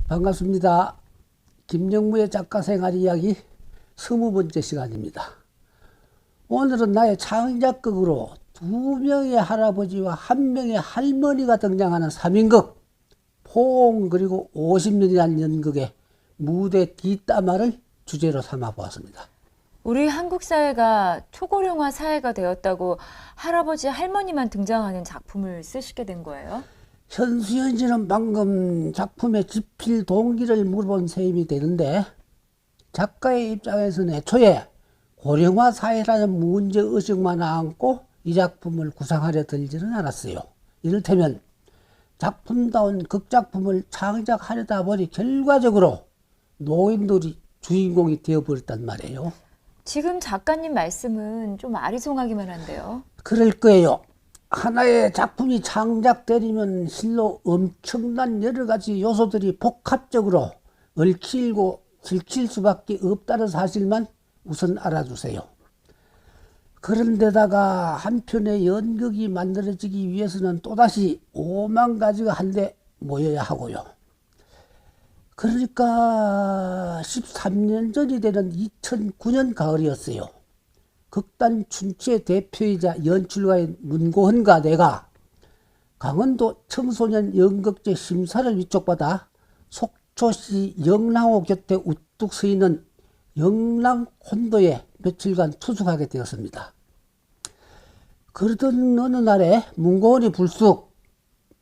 반갑습니다. 김영무의 작가생활 이야기 20번째 시간입니다. 오늘은 나의 창작극으로 2명의 할아버지와 1명의 할머니가 등장하는 3인극 포옹 그리고 50년이라는 연극의 무대 뒷담화를 주제로 삼아 보았습니다. 우리 한국 사회가 초고령화 사회가 되었다고 할아버지 할머니만 등장하는 작품을 쓰시게 된 거예요? 현수연 씨는 방금 작품의 집필 동기를 물어본 셈이 되는데, 작가의 입장에서는 애초에 고령화 사회라는 문제의식만 안고 이 작품을 구상하려 들지는 않았어요. 이를테면 작품다운 극작품을 창작하려다 보니 결과적으로 노인들이 주인공이 되어버렸단 말이에요. 지금 작가님 말씀은 좀 아리송하기만 한데요. 그럴 거예요. 하나의 작품이 창작되려면 실로 엄청난 여러 가지 요소들이 복합적으로 얽히고 들킬 수밖에 없다는 사실만 우선 알아주세요. 그런데다가 한편의 연극이 만들어지기 위해서는 또다시 5만 가지가 한데 모여야 하고요. 그러니까 13년 전이 되는 2009년 가을이었어요. 극단 춘추의 대표이자 연출가인 문고헌과 내가 강원도 청소년 연극제 심사를 위촉받아 속초시 영랑호 곁에 우뚝 서 있는 영랑콘도에 며칠간 투숙하게 되었습니다. 그러던 어느 날에 문고헌이 불쑥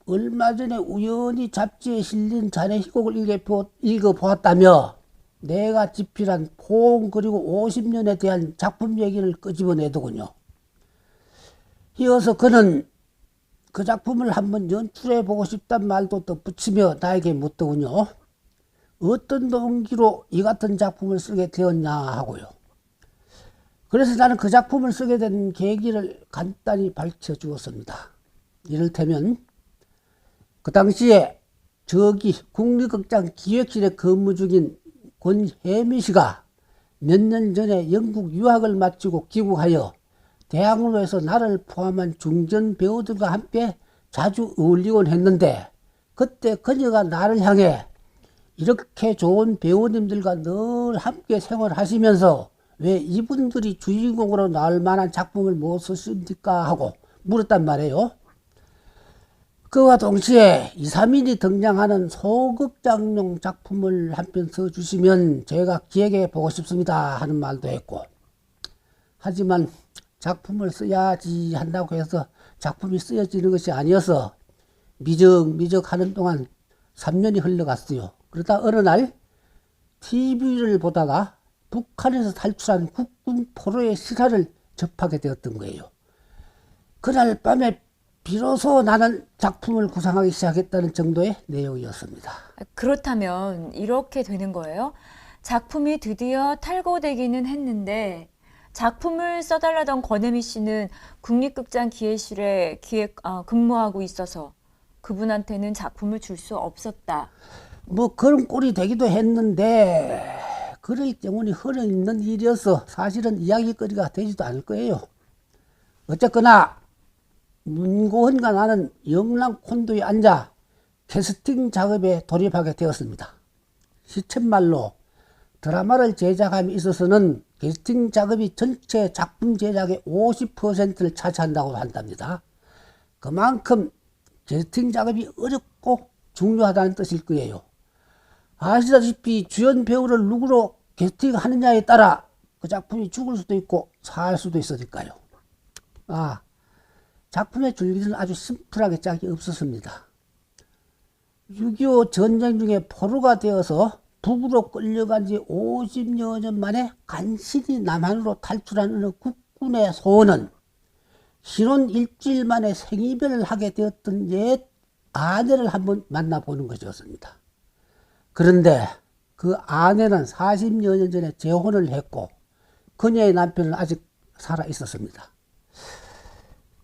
얼마 전에 우연히 잡지에 실린 자네 희곡을 읽어보았다며 내가 집필한 포옹 그리고 50년에 대한 작품 얘기를 끄집어내더군요. 이어서 그는 그 작품을 한번 연출해보고 싶단 말도 덧붙이며 나에게 묻더군요. 어떤 동기로 이 같은 작품을 쓰게 되었냐 하고요. 그래서 나는 그 작품을 쓰게 된 계기를 간단히 밝혀주었습니다. 이를테면 그 당시에 저기 국립극장 기획실에 근무 중인 권혜미 씨가 몇 년 전에 영국 유학을 마치고 귀국하여 대학로에서 나를 포함한 중전 배우들과 함께 자주 어울리곤 했는데, 그때 그녀가 나를 향해 이렇게 좋은 배우님들과 늘 함께 생활하시면서 왜 이분들이 주인공으로 나올 만한 작품을 못 쓰십니까 하고 물었단 말이에요. 그와 동시에 2, 3인이 등장하는 소극장용 작품을 한 편 써주시면 제가 기획해 보고 싶습니다 하는 말도 했고, 하지만 작품을 써야지 한다고 해서 작품이 쓰여지는 것이 아니어서 미적미적 하는 동안 3년이 흘러갔어요. 그러다 어느 날 TV를 보다가 북한에서 탈출한 국군 포로의 실화를 접하게 되었던 거예요. 그날 밤에 비로소 나는 작품을 구상하기 시작했다는 정도의 내용이었습니다. 그렇다면 이렇게 되는 거예요? 작품이 드디어 탈고되기는 했는데 작품을 써달라던 권혜미 씨는 국립극장 기획실에 근무하고 있어서 그분한테는 작품을 줄 수 없었다. 뭐 그런 꼴이 되기도 했는데 그럴 경우는 흔히 있는 일이어서 사실은 이야기거리가 되지도 않을 거예요. 어쨌거나 문고헌과 나는 영랑콘도에 앉아 캐스팅 작업에 돌입하게 되었습니다. 시쳇말로 드라마를 제작함에 있어서는 캐스팅 작업이 전체 작품 제작의 50%를 차지한다고 한답니다. 그만큼 캐스팅 작업이 어렵고 중요하다는 뜻일 거예요. 아시다시피 주연 배우를 누구로 캐스팅하느냐에 따라 그 작품이 죽을 수도 있고 살 수도 있으니까요. 작품의 줄기는 아주 심플하게 짝이 없었습니다. 6.25 전쟁 중에 포로가 되어서 북으로 끌려간 지 50여 년 만에 간신히 남한으로 탈출한 어느 국군의 소원은 신혼 일주일 만에 생이별을 하게 되었던 옛 아내를 한번 만나보는 것이었습니다. 그런데 그 아내는 40여 년 전에 재혼을 했고 그녀의 남편은 아직 살아 있었습니다.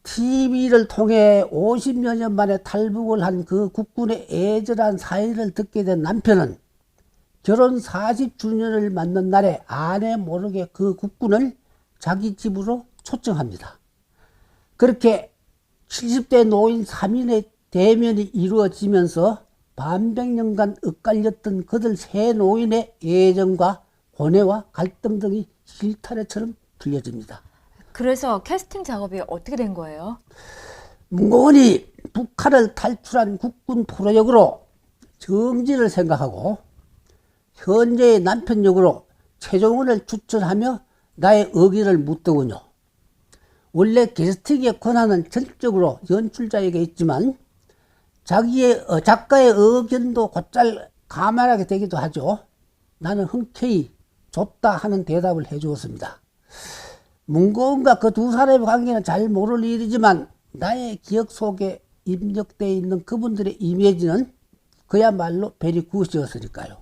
TV를 통해 50여 년 만에 탈북을 한 그 국군의 애절한 사연을 듣게 된 남편은 결혼 40주년을 맞는 날에 아내 모르게 그 국군을 자기 집으로 초청합니다. 그렇게 70대 노인 3인의 대면이 이루어지면서 반백년간 엇갈렸던 그들 세 노인의 애정과 고뇌와 갈등 등이 실타래처럼 풀려집니다. 그래서 캐스팅 작업이 어떻게 된 거예요? 문고은이 북한을 탈출한 국군 포로역으로 정진을 생각하고 현재의 남편 역으로 최종원을 추천하며 나의 의견을 묻더군요. 원래 캐스팅의 권한은 전적으로 연출자에게 있지만 작가의 의견도 곧잘 감안하게 되기도 하죠. 나는 흔쾌히 좋다 하는 대답을 해주었습니다. 문고은과 그 두 사람의 관계는 잘 모를 일이지만 나의 기억 속에 입력되어 있는 그분들의 이미지는 그야말로 베리 굿이었으니까요.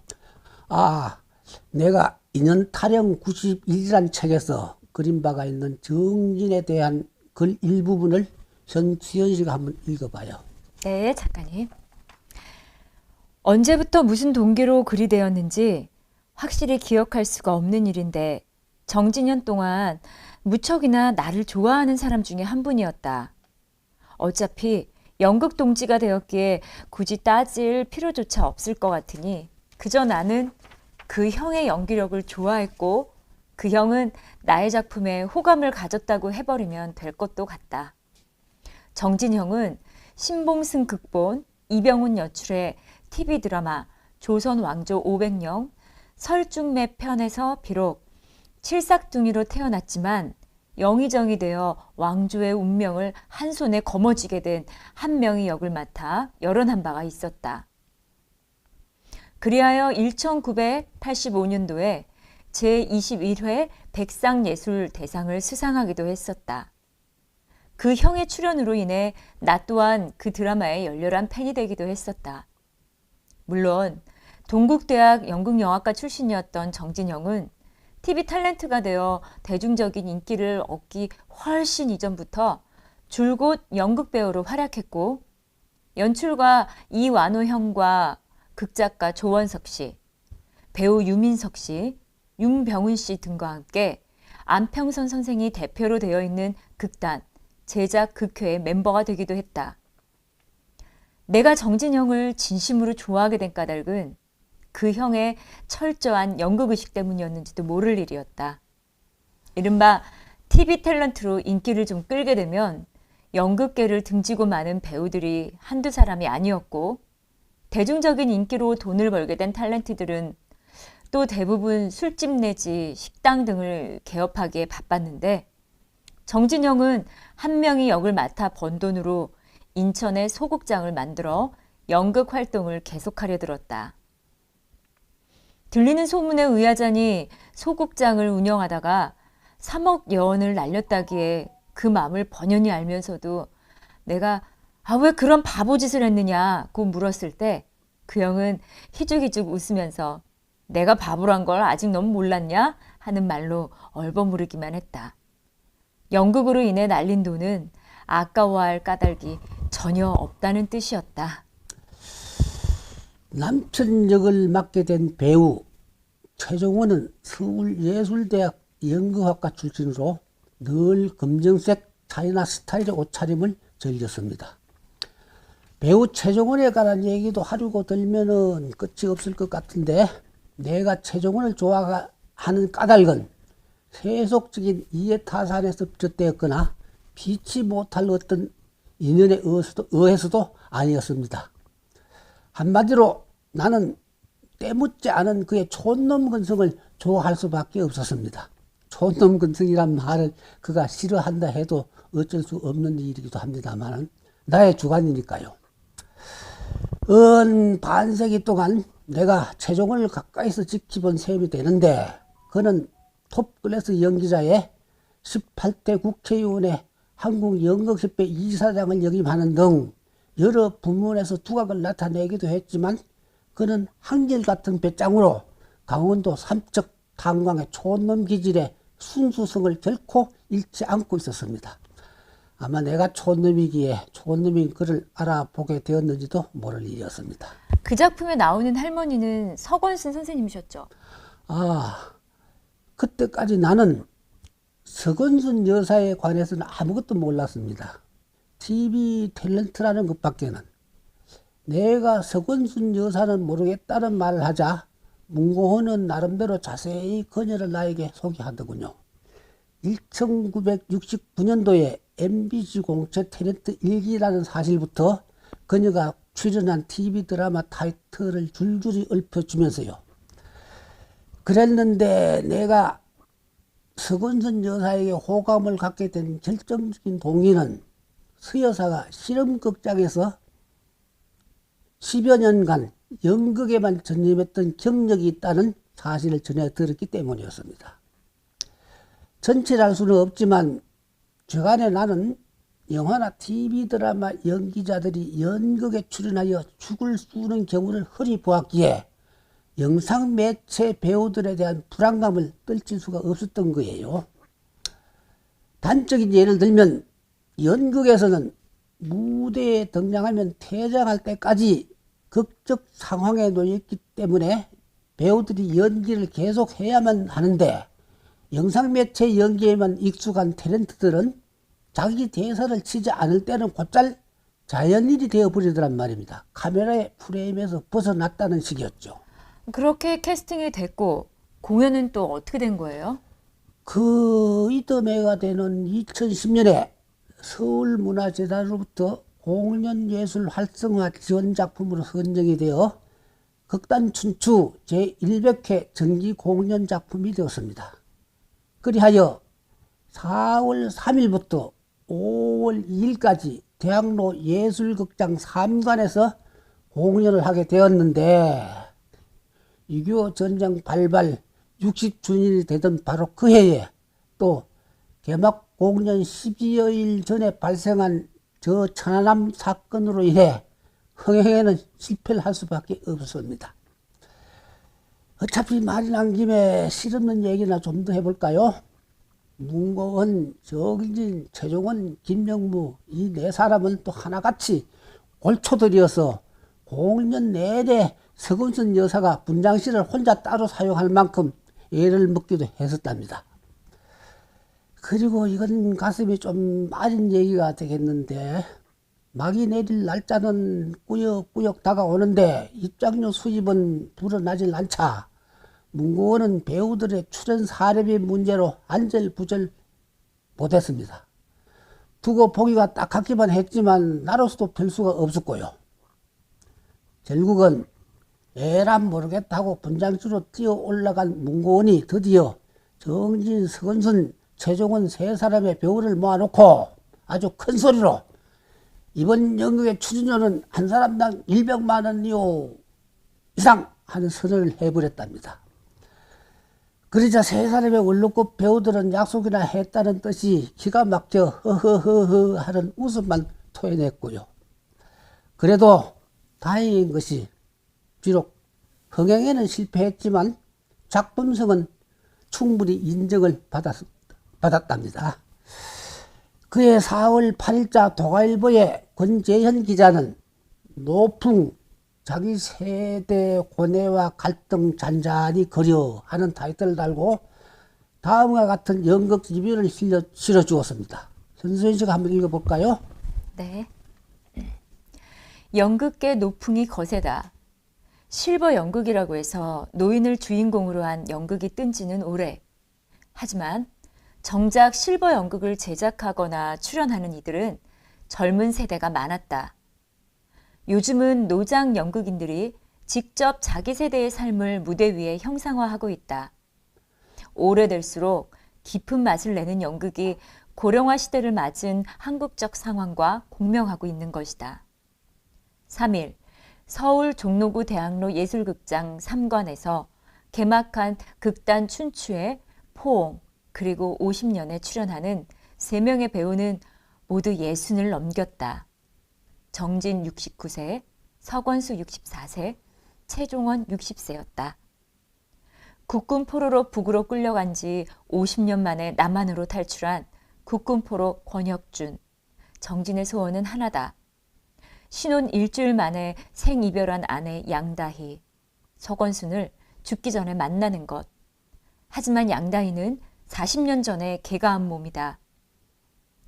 내가 인연 타령 91이라는 책에서 그린 바가 있는 정진에 대한 글 일부분을 현수연 씨가 한번 읽어봐요. 네, 작가님. 언제부터 무슨 동기로 글이 되었는지 확실히 기억할 수가 없는 일인데 정진년 동안 무척이나 나를 좋아하는 사람 중에 한 분이었다. 어차피 연극 동지가 되었기에 굳이 따질 필요조차 없을 것 같으니 그저 나는 그 형의 연기력을 좋아했고 그 형은 나의 작품에 호감을 가졌다고 해버리면 될 것도 같다. 정진형은 신봉승 극본, 이병훈 연출의 TV 드라마 조선 왕조 500년 설중매 편에서 비록 칠삭둥이로 태어났지만 영의정이 되어 왕조의 운명을 한 손에 거머쥐게 된 한 명의 역을 맡아 열연한 바가 있었다. 그리하여 1985년도에 제21회 백상예술대상을 수상하기도 했었다. 그 형의 출연으로 인해 나 또한 그 드라마의 열렬한 팬이 되기도 했었다. 물론 동국대학 연극영화과 출신이었던 정진형은 TV 탤런트가 되어 대중적인 인기를 얻기 훨씬 이전부터 줄곧 연극배우로 활약했고 연출가 이완호 형과 극작가 조원석 씨, 배우 유민석 씨, 윤병훈 씨 등과 함께 안평선 선생이 대표로 되어 있는 극단, 제작 극회의 멤버가 되기도 했다. 내가 정진형을 진심으로 좋아하게 된 까닭은 그 형의 철저한 연극의식 때문이었는지도 모를 일이었다. 이른바 TV 탤런트로 인기를 좀 끌게 되면 연극계를 등지고 마는 배우들이 한두 사람이 아니었고 대중적인 인기로 돈을 벌게 된 탤런트들은 또 대부분 술집 내지 식당 등을 개업하기에 바빴는데 정진형은 한 명이 역을 맡아 번 돈으로 인천에 소극장을 만들어 연극 활동을 계속하려 들었다. 들리는 소문에 의하자니 소극장을 운영하다가 3억 여원을 날렸다기에 그 마음을 번연히 알면서도 내가 왜 그런 바보짓을 했느냐고 물었을 때 그 형은 희죽희죽 웃으면서 내가 바보란 걸 아직 너무 몰랐냐? 하는 말로 얼버무리기만 했다. 연극으로 인해 날린 돈은 아까워할 까닭이 전혀 없다는 뜻이었다. 남편 역을 맡게 된 배우 최종원은 서울예술대학 연극학과 출신으로 늘 검정색 차이나 스타일의 옷차림을 즐겼습니다. 배우 최종원에 관한 얘기도 하려고 들면은 끝이 없을 것 같은데 내가 최종원을 좋아하는 까닭은 세속적인 이해타산에서 비롯되었거나 피치 못할 어떤 인연에 의해서도 아니었습니다. 한마디로 나는 때묻지 않은 그의 촌놈 근성을 좋아할 수밖에 없었습니다. 촌놈 근성이란 말을 그가 싫어한다 해도 어쩔 수 없는 일이기도 합니다만 나의 주관이니까요. 반세기 동안 내가 최종원을 가까이서 지켜본 셈이 되는데 그는 톱클래스 연기자의 18대 국회의원의 한국연극협회 이사장을 역임하는 등 여러 부문에서 두각을 나타내기도 했지만 그는 한결같은 배짱으로 강원도 삼척 탄광의 촌놈 기질의 순수성을 결코 잃지 않고 있었습니다. 아마 내가 촌놈이기에 촌놈인 그를 알아보게 되었는지도 모를 일이었습니다. 그 작품에 나오는 할머니는 서건순 선생님이셨죠? 그때까지 나는 서건순 여사에 관해서는 아무것도 몰랐습니다. TV 탤런트라는 것밖에는. 내가 서건순 여사는 모르겠다는 말을 하자 문고은은 나름대로 자세히 그녀를 나에게 소개하더군요. 1969년도에 MBC 공채 탤런트 일기라는 사실부터 그녀가 출연한 TV 드라마 타이틀을 줄줄이 읊어주면서요. 그랬는데 내가 서건순 여사에게 호감을 갖게 된 결정적인 동기는 서 여사가 실험극장에서 10여 년간 연극에만 전념했던 경력이 있다는 사실을 전해 들었기 때문이었습니다. 전체를 알 수는 없지만 최근에 나는 영화나 TV 드라마 연기자들이 연극에 출연하여 죽을 쑤는 경우를 흔히 보았기에 영상 매체 배우들에 대한 불안감을 떨칠 수가 없었던 거예요. 단적인 예를 들면 연극에서는 무대에 등장하면 퇴장할 때까지 극적 상황에 놓였기 때문에 배우들이 연기를 계속해야만 하는데 영상 매체 연기에만 익숙한 탤런트들은 자기 대사를 치지 않을 때는 곧잘 자연인이 되어버리더란 말입니다. 카메라의 프레임에서 벗어났다는 식이었죠. 그렇게 캐스팅이 됐고 공연은 또 어떻게 된 거예요? 그 이듬해가 되는 2010년에 서울문화재단으로부터 공연예술 활성화 지원작품으로 선정이 되어 극단 춘추 제100회 정기공연작품이 되었습니다. 그리하여 4월 3일부터 5월 2일까지 대학로 예술극장 3관에서 공연을 하게 되었는데 6.25 전쟁 발발 60주년이 되던 바로 그 해에 또 개막 공연 12여일 전에 발생한 저 천안함 사건으로 인해 흥행에는 실패를 할 수밖에 없었습니다. 어차피 말이 난 김에 실없는 얘기나 좀 더 해볼까요? 문고은, 정진, 최종원, 김영무 이 네 사람은 또 하나같이 골초들이어서 공연 내내 서건순 여사가 분장실을 혼자 따로 사용할 만큼 애를 먹기도 했었답니다. 그리고 이건 가슴이 좀 아린 얘기가 되겠는데 막이 내릴 날짜는 꾸역꾸역 다가오는데 입장료 수입은 불어나질 않자 문고은은 배우들의 출연 사례비 문제로 안절부절 못했습니다. 두고 보기가 딱하기만 했지만 나로서도 별 수가 없었고요. 결국은 에란 모르겠다고 분장실로 뛰어 올라간 문고은이 드디어 정진, 서건순, 최종원 세 사람의 배우를 모아놓고 아주 큰 소리로 이번 연극의 출연료는 한 사람당 100만 원이요 이상 하는 선언을 해버렸답니다. 그러자 세 사람의 월급급 배우들은 약속이나 했다는 뜻이 기가 막혀 허허허허 하는 웃음만 토해냈고요. 그래도 다행인 것이 비록 흥행에는 실패했지만 작품성은 충분히 인정을 받았답니다. 그해 4월 8일자 동아일보의 권재현 기자는 노풍 자기 세대 고뇌와 갈등 잔잔히 그려 하는 타이틀을 달고 다음과 같은 연극 리뷰를 실어주었습니다. 전소연 씨가 한번 읽어볼까요? 네. 연극계 노풍이 거세다. 실버 연극이라고 해서 노인을 주인공으로 한 연극이 뜬 지는 오래. 하지만 정작 실버 연극을 제작하거나 출연하는 이들은 젊은 세대가 많았다. 요즘은 노장 연극인들이 직접 자기 세대의 삶을 무대 위에 형상화하고 있다. 오래될수록 깊은 맛을 내는 연극이 고령화 시대를 맞은 한국적 상황과 공명하고 있는 것이다. 3일 서울 종로구 대학로 예술극장 3관에서 개막한 극단 춘추의 포옹 그리고 50년에 출연하는 3명의 배우는 모두 60을 넘겼다. 정진 69세, 서건수 64세, 최종원 60세였다. 국군포로로 북으로 끌려간 지 50년 만에 남한으로 탈출한 국군포로 권혁준. 정진의 소원은 하나다. 신혼 일주일 만에 생이별한 아내 양다희. 서건순을 죽기 전에 만나는 것. 하지만 양다희는 40년 전에 개가한 몸이다.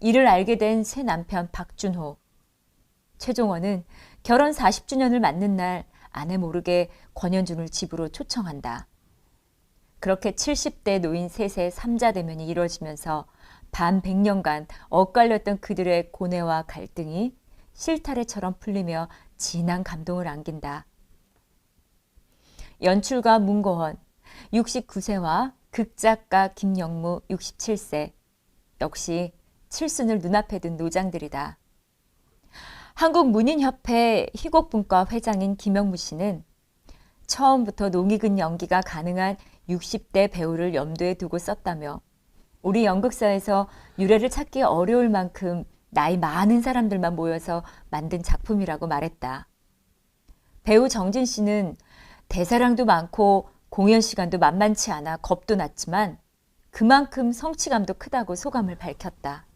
이를 알게 된 새 남편 박준호. 최종원은 결혼 40주년을 맞는 날 아내 모르게 권현준을 집으로 초청한다. 그렇게 70대 노인 셋의 삼자 대면이 이루어지면서 반 100년간 엇갈렸던 그들의 고뇌와 갈등이 실타래처럼 풀리며 진한 감동을 안긴다. 연출가 문고원 69세와 극작가 김영무 67세, 역시 칠순을 눈앞에 둔 노장들이다. 한국문인협회 희곡분과 회장인 김영무 씨는 처음부터 농익은 연기가 가능한 60대 배우를 염두에 두고 썼다며 우리 연극사에서 유래를 찾기 어려울 만큼 나이 많은 사람들만 모여서 만든 작품이라고 말했다. 배우 정진 씨는 대사량도 많고 공연 시간도 만만치 않아 겁도 났지만 그만큼 성취감도 크다고 소감을 밝혔다.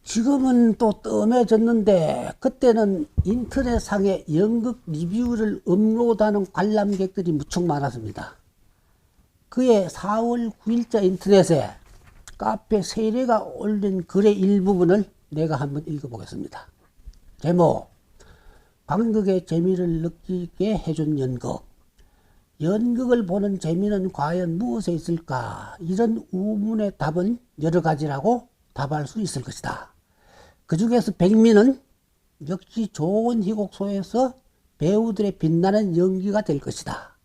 지금은 또 뜸해졌는데 그때는 인터넷상에 연극 리뷰를 업로드하는 관람객들이 무척 많았습니다. 그해 4월 9일자 인터넷에 카페 세례가 올린 글의 일부분을 내가 한번 읽어보겠습니다. 제목, 관극의 재미를 느끼게 해준 연극. 연극을 보는 재미는 과연 무엇에 있을까? 이런 우문의 답은 여러 가지라고 답할 수 있을 것이다. 그 중에서 백미는 역시 좋은 희곡소에서 배우들의 빛나는 연기가 될 것이다.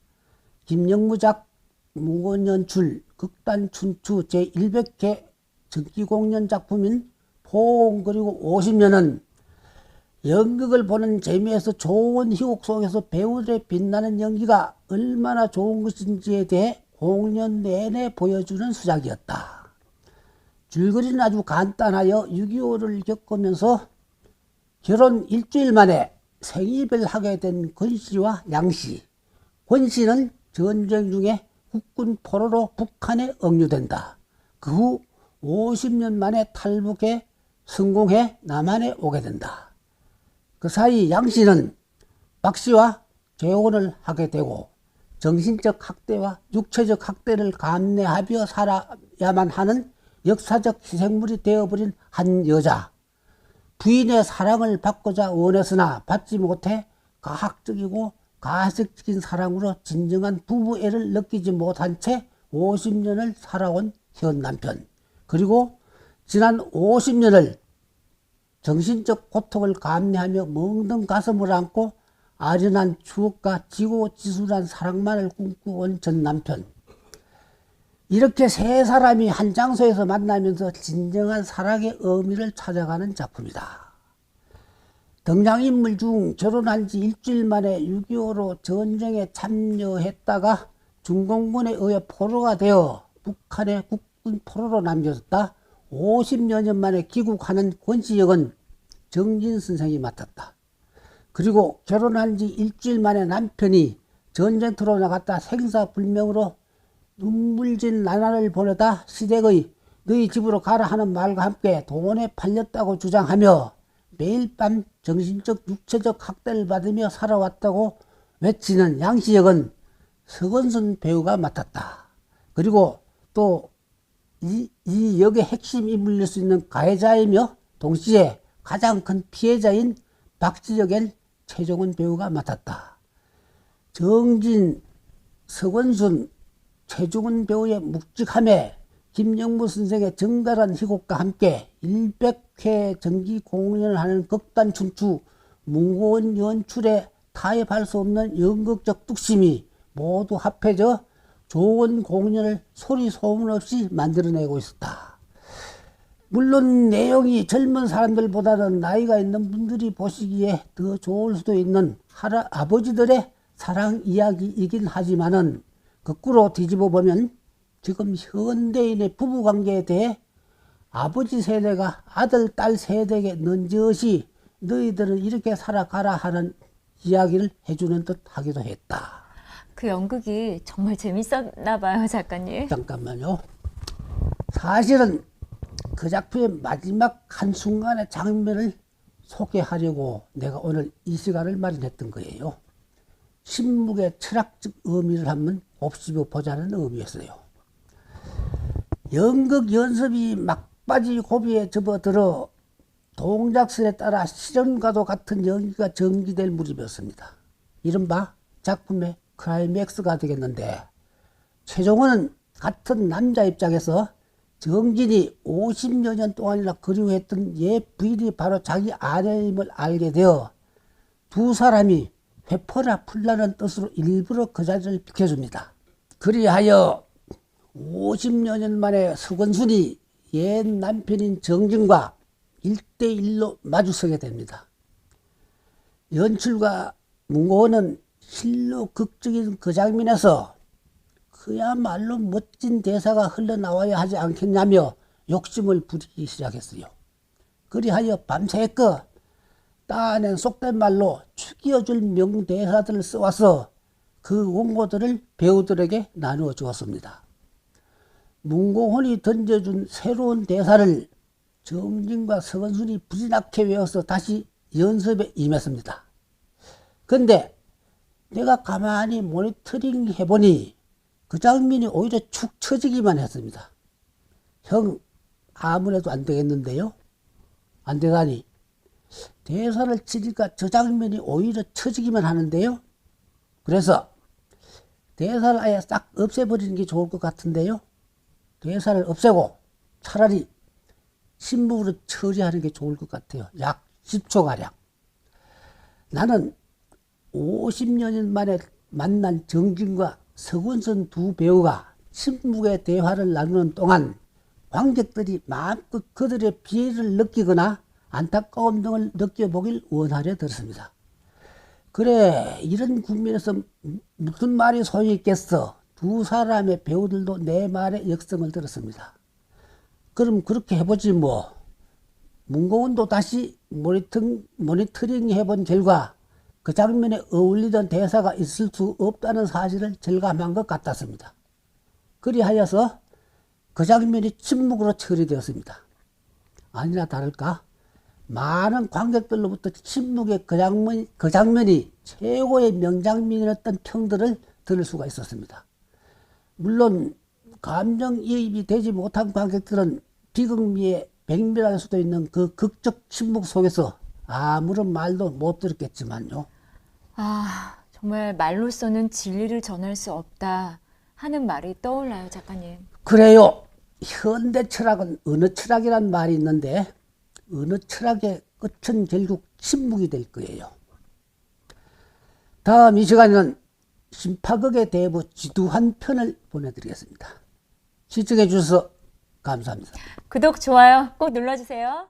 김영무작 무건 연출 극단 춘추 제100회 정기공연 작품인 포옹 그리고 50년은 연극을 보는 재미에서 좋은 희곡 속에서 배우들의 빛나는 연기가 얼마나 좋은 것인지에 대해 공연 내내 보여주는 수작이었다. 줄거리는 아주 간단하여 6.25를 겪으면서 결혼 일주일 만에 생이별 하게 된 권씨와 양씨. 권씨는 전쟁 중에 국군 포로로 북한에 억류된다. 그 후 50년 만에 탈북해 성공해 남한에 오게 된다. 그 사이 양씨는 박씨와 재혼을 하게 되고 정신적 학대와 육체적 학대를 감내하며 살아야만 하는 역사적 희생물이 되어버린 한 여자. 부인의 사랑을 받고자 원했으나 받지 못해 가학적이고 가식적인 사랑으로 진정한 부부애를 느끼지 못한 채 50년을 살아온 현 남편. 그리고 지난 50년을 정신적 고통을 감내하며 멍든 가슴을 안고 아련한 추억과 지고지순한 사랑만을 꿈꾸어온 전 남편. 이렇게 세 사람이 한 장소에서 만나면서 진정한 사랑의 의미를 찾아가는 작품이다. 등장인물 중 결혼한 지 일주일 만에 6.25로 전쟁에 참여했다가 중공군에 의해 포로가 되어 북한의 국군 포로로 남겨졌다. 50여 년 만에 귀국하는 권씨 역은 정진 선생이 맡았다. 그리고 결혼한 지 일주일 만에 남편이 전쟁터로 나갔다 생사불명으로 눈물진 나날을 보내다 시댁의 너희 집으로 가라 하는 말과 함께 돈에 팔렸다고 주장하며 매일 밤 정신적 육체적 학대를 받으며 살아왔다고 외치는 양씨 역은 서건순 배우가 맡았다. 그리고 또 이 역의 핵심 인물일 수 있는 가해자이며 동시에 가장 큰 피해자인 박씨 역엔 최종훈 배우가 맡았다. 정진, 서건순, 최종훈 배우의 묵직함에 김영무 선생의 정갈한 희곡과 함께 100회 정기 공연을 하는 극단 춘추, 문고원 연출에 타협할 수 없는 연극적 뚝심이 모두 합해져 좋은 공연을 소리 소문 없이 만들어내고 있었다. 물론 내용이 젊은 사람들보다는 나이가 있는 분들이 보시기에 더 좋을 수도 있는 아버지들의 사랑 이야기이긴 하지만은 거꾸로 뒤집어 보면 지금 현대인의 부부관계에 대해 아버지 세대가 아들, 딸 세대에게 넌지시 너희들은 이렇게 살아가라 하는 이야기를 해주는 듯 하기도 했다. 그 연극이 정말 재밌었나 봐요, 작가님. 잠깐만요. 사실은 그 작품의 마지막 한순간의 장면을 소개하려고 내가 오늘 이 시간을 마련했던 거예요. 신묵의 철학적 의미를 한번 곱씹어 보자는 의미였어요. 연극 연습이 막바지 고비에 접어들어 동작설에 따라 실현과도 같은 연기가 전개될 무렵이었습니다. 이른바 작품의 클라이맥스가 되겠는데, 최종원은 같은 남자 입장에서 정진이 50여 년 동안이나 그리워했던 옛 부인이 바로 자기 아내임을 알게 되어 두 사람이 회포나 풀라는 뜻으로 일부러 그 자리를 비켜줍니다. 그리하여 50여 년 만에 서건순이 옛 남편인 정진과 1대1로 마주서게 됩니다. 연출가 문고은은 실로 극적인 그 장면에서 그야말로 멋진 대사가 흘러나와야 하지 않겠냐며 욕심을 부리기 시작했어요. 그리하여 밤새껏 따낸 속된 말로 죽여줄 명대사들을 써와서 그 원고들을 배우들에게 나누어 주었습니다. 문고훈이 던져준 새로운 대사를 정진과 서건순이 부지런하게 외워서 다시 연습에 임했습니다. 근데 내가 가만히 모니터링 해보니 그 장면이 오히려 축 처지기만 했습니다. 형, 아무래도 안 되겠는데요? 안 되다니. 대사를 치니까 저 장면이 오히려 처지기만 하는데요? 그래서 대사를 아예 싹 없애버리는 게 좋을 것 같은데요? 대사를 없애고 차라리 신문으로 처리하는 게 좋을 것 같아요. 약 10초가량. 나는 50년 만에 만난 정진과 서건순 두 배우가 침묵의 대화를 나누는 동안 관객들이 마음껏 그들의 비애를 느끼거나 안타까움 등을 느껴보길 원하려 들었습니다. 그래, 이런 국면에서 무슨 말이 소용이 있겠어. 두 사람의 배우들도 내 말에 역성을 들었습니다. 그럼 그렇게 해보지 뭐. 문고은도 다시 모니터링 해본 결과 그 장면에 어울리던 대사가 있을 수 없다는 사실을 절감한 것 같았습니다. 그리하여서 그 장면이 침묵으로 처리되었습니다. 아니나 다를까 많은 관객들로부터 침묵의 그 장면이 최고의 명장면이었던 평들을 들을 수가 있었습니다. 물론 감정이입이 되지 못한 관객들은 비극미에 백미할 수도 있는 그 극적 침묵 속에서 아무런 말도 못 들었겠지만요. 아, 정말 말로서는 진리를 전할 수 없다 하는 말이 떠올라요, 작가님. 그래요. 현대 철학은 어느 철학이란 말이 있는데 어느 철학의 끝은 결국 침묵이 될 거예요. 다음 이 시간에는 신파극의 대부 지두한 편을 보내드리겠습니다. 시청해 주셔서 감사합니다. 구독, 좋아요 꼭 눌러주세요.